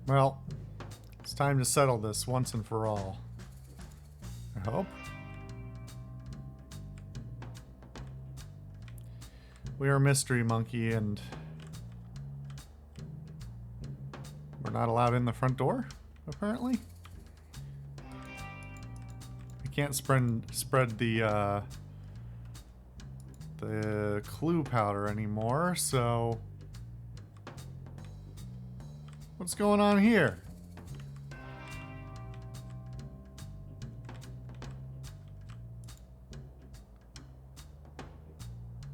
Well, it's time to settle this once and for all. I hope. We are Mystery Monkey and we're not allowed in the front door, apparently. I can't spread the clue powder anymore, so what's going on here?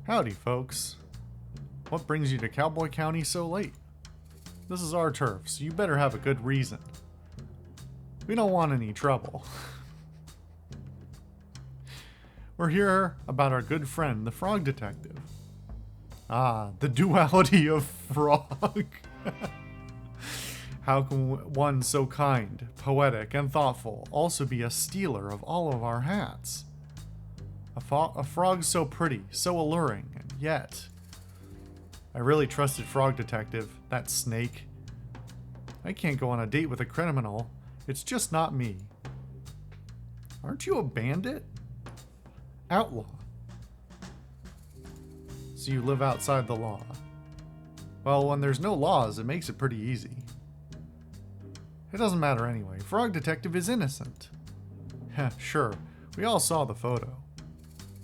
Howdy, folks. What brings you to Cowboy County so late? This is our turf, so you better have a good reason. We don't want any trouble. We're here about our good friend, the Frog Detective. Ah, the duality of frog. How can one so kind, poetic, and thoughtful also be a stealer of all of our hats? A frog so pretty, so alluring, and yet... I really trusted Frog Detective, that snake. I can't go on a date with a criminal. It's just not me. Aren't you a bandit? Outlaw. So you live outside the law. Well, when there's no laws, it makes it pretty easy. It doesn't matter anyway. Frog Detective is innocent. Heh, sure. We all saw the photo.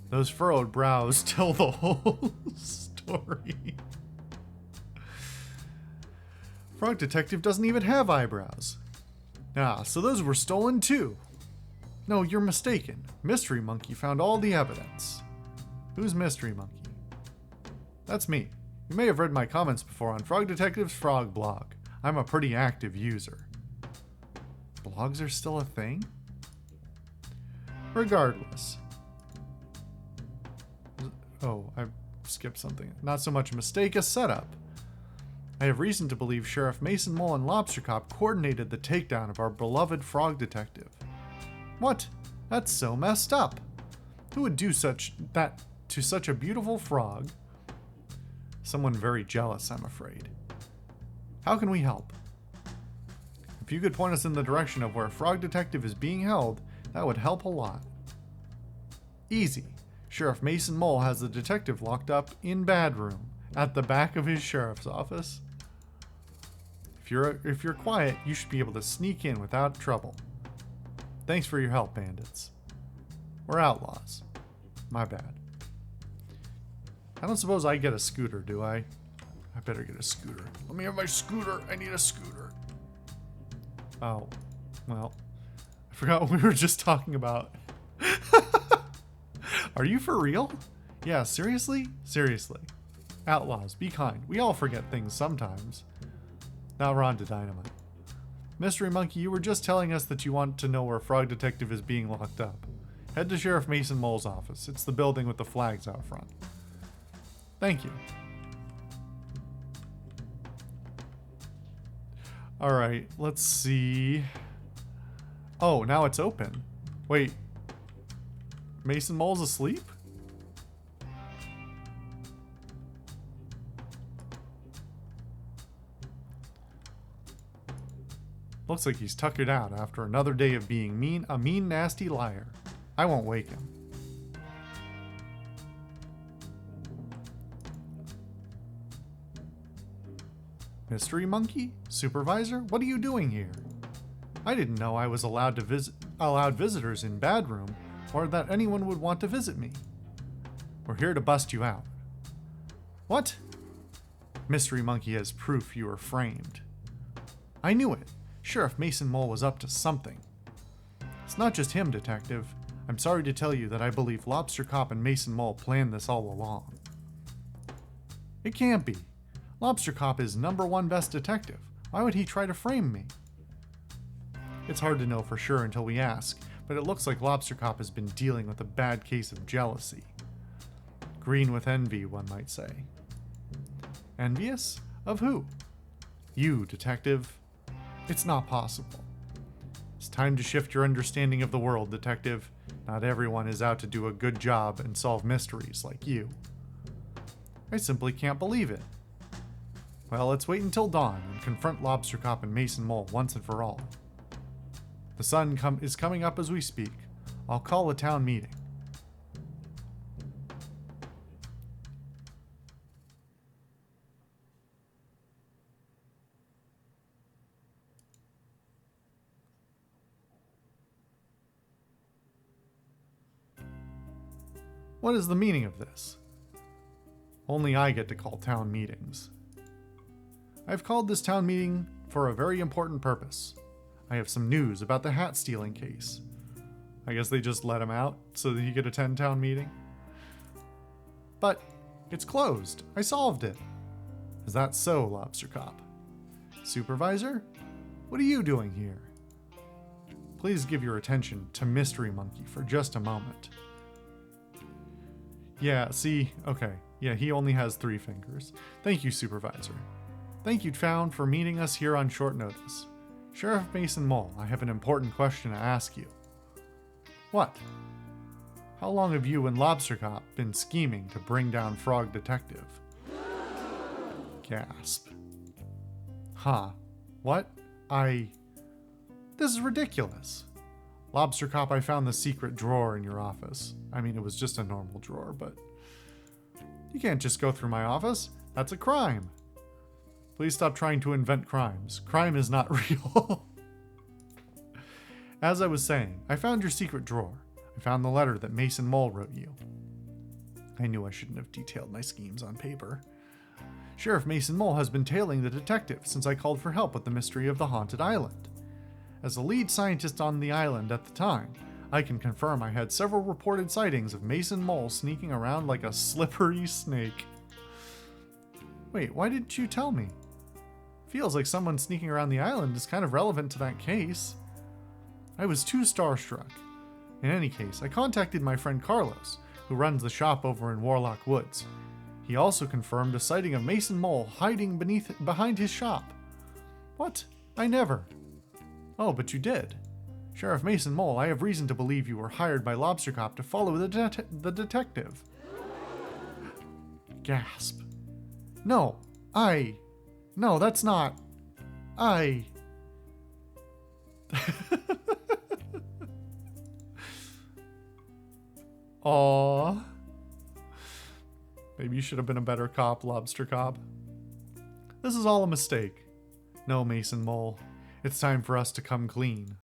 Those furrowed brows tell the whole story. Frog Detective doesn't even have eyebrows. Ah, so those were stolen too. No, you're mistaken. Mystery Monkey found all the evidence. Who's Mystery Monkey? That's me. You may have read my comments before on Frog Detective's Frog blog. I'm a pretty active user. Blogs are still a thing? Regardless. Oh, I skipped something. Not so much a mistake, a setup. I have reason to believe Sheriff Mason Mole and Lobster Cop coordinated the takedown of our beloved Frog Detective. What? That's so messed up. Who would do that to such a beautiful frog? Someone very jealous, I'm afraid. How can we help? If you could point us in the direction of where Frog Detective is being held, that would help a lot. Easy. Sheriff Mason Mole has the detective locked up in Bad Room, at the back of his sheriff's office. If you're quiet, you should be able to sneak in without trouble. Thanks for your help, bandits. We're outlaws. My bad. I don't suppose I get a scooter, do I? I better get a scooter. Let me have my scooter. I need a scooter. Oh, well, I forgot what we were just talking about. Are you for real? Yeah, seriously? Seriously. Outlaws, be kind. We all forget things sometimes. Now we're on to dynamite. Mystery Monkey, you were just telling us that you want to know where Frog Detective is being locked up. Head to Sheriff Mason Mole's office. It's the building with the flags out front. Thank you. Alright, let's see. Oh, now it's open. Wait. Mason Mole's asleep? Looks like he's tuckered out after another day of being a mean, nasty liar. I won't wake him. Mystery Monkey? Supervisor? What are you doing here? I didn't know I was allowed visitors in Bad Room, or that anyone would want to visit me. We're here to bust you out. What? Mystery Monkey has proof you were framed. I knew it. Sheriff Mason Mole was up to something. It's not just him, Detective. I'm sorry to tell you that I believe Lobster Cop and Mason Mole planned this all along. It can't be. Lobster Cop is #1 best detective. Why would he try to frame me? It's hard to know for sure until we ask, but it looks like Lobster Cop has been dealing with a bad case of jealousy. Green with envy, one might say. Envious? Of who? You, Detective. It's not possible. It's time to shift your understanding of the world, Detective. Not everyone is out to do a good job and solve mysteries like you. I simply can't believe it. Well, let's wait until dawn and confront Lobster Cop and Mason Mole once and for all. The sun is coming up as we speak. I'll call a town meeting. What is the meaning of this? Only I get to call town meetings. I've called this town meeting for a very important purpose. I have some news about the hat stealing case. I guess they just let him out so that he could attend town meeting. But it's closed. I solved it. Is that so, Lobster Cop? Supervisor? What are you doing here? Please give your attention to Mystery Monkey for just a moment. Yeah, see, okay. Yeah, he only has 3 fingers. Thank you, Supervisor. Thank you, Town, for meeting us here on short notice. Sheriff Mason Mole, I have an important question to ask you. What? How long have you and Lobster Cop been scheming to bring down Frog Detective? Gasp. Huh. What? This is ridiculous. Lobster Cop, I found the secret drawer in your office. I mean, it was just a normal drawer, but... You can't just go through my office. That's a crime. Please stop trying to invent crimes. Crime is not real. As I was saying, I found your secret drawer. I found the letter that Mason Mole wrote you. I knew I shouldn't have detailed my schemes on paper. Sheriff Mason Mole has been tailing the detective since I called for help with the mystery of the haunted island. As the lead scientist on the island at the time, I can confirm I had several reported sightings of Mason Mole sneaking around like a slippery snake. Wait, why didn't you tell me? Feels like someone sneaking around the island is kind of relevant to that case. I was too starstruck. In any case, I contacted my friend Carlos, who runs the shop over in Warlock Woods. He also confirmed a sighting of Mason Mole hiding behind his shop. What? I never. Oh, but you did. Sheriff Mason Mole, I have reason to believe you were hired by Lobster Cop to follow the detective. Gasp. No, that's not... Aww. Maybe you should have been a better cop, Lobster Cop. This is all a mistake. No, Mason Mole. It's time for us to come clean.